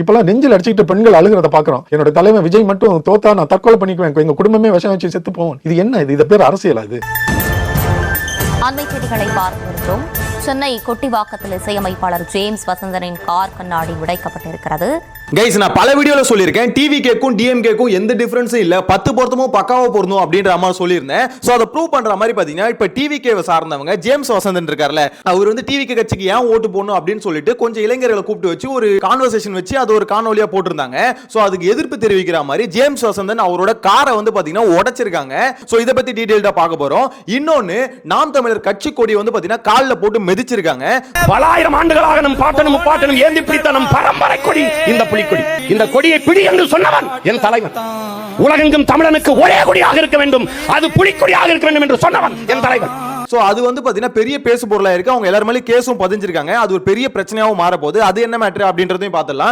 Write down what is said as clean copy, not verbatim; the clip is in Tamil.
இப்பெல்லாம் நெஞ்சில் அடிச்சுக்கிட்டு பெண்கள் அழுகிறத பாக்குறோம். என்னோட தலைவன் விஜய் மட்டும் தோத்தா நான் தற்கொலை பண்ணிக்குவேன், எங்க குடும்பமே விஷம் வச்சு செத்து போவோம். இது என்ன? இது பேர் அரசியலா? இது அண்மை செய்திகளை பார்த்து வருகிறோம். சென்னை கொட்டிவாக்கத்தில் இசையமைப்பாளர் ஜேம்ஸ் வசந்தனின் கார் கண்ணாடி உடைக்கப்பட்டிருக்கிறது. கைஸ், நான் பல வீடியோல சொல்லியிருக்கேன், டிவிகேக்கும் டிஎம்கேக்கும் எந்த டிஃபரன்ஸும் இல்ல, 10 பொருத்தமும் பக்காவா பொருந்தும் அப்படின்ற மாதிரி சொல்லியிருந்தேன். சோ அதை ப்ரூவ் பண்ற மாதிரி பாத்தீங்கன்னா இப்ப டிவிகேவை சார்ந்தவங்க ஜேம்ஸ் வசந்தன் இருக்கார்ல, அவர் வந்து டிவிகே கட்சிக்கு ஏன் ஓட்டு போடணும் அப்படின்னு சொல்லிட்டு கொஞ்சம் இளைஞர்களை கூப்பிட்டு வச்சு ஒரு கான்வர்சேஷன் வச்சு அது ஒரு காணொலியா போட்டிருந்தாங்க. சோ அதுக்கு எதிர்ப்பு தெரிவிக்கிற மாதிரி ஜேம்ஸ் வசந்தன் அவரோட காரை வந்து பாத்தீங்கன்னா உடைச்சிருக்காங்க. சோ இதை பத்தி டீடைல்டா பார்க்க போறோம். இன்னொன்னு, நாம் தமிழர் கட்சி கொடி வந்து பாத்தீங்கன்னா கால்ல போட்டு மிதிச்சிருக்காங்க. பலாயிரம் ஆண்டுகளாக நம் பாட்டனும் முப்பாட்டனும் ஏந்தி பிடித்த நம் பரம்பரை கொடி இந்த புலிக்கொடி. இந்த கொடியை பிடி என்று சொன்னவன் என் தலைவன். உலகெங்கும் தமிழனுக்கு ஒரே கொடியாக இருக்க வேண்டும், அது புலிக்கொடியாக இருக்க வேண்டும் என்று சொன்னவன் என் தலைவன். சோ அது வந்து பாத்தீங்கன்னா பெரிய பேசு பொருளா இருக்கு. அவங்க எல்லாரும் மேலே கேஸும் பதிஞ்சிருக்காங்க. அது ஒரு பெரிய பிரச்சனையாவும் மாற போகுது. அது என்ன மேட்டர் அப்படின்றதையும் பார்த்துடலாம்.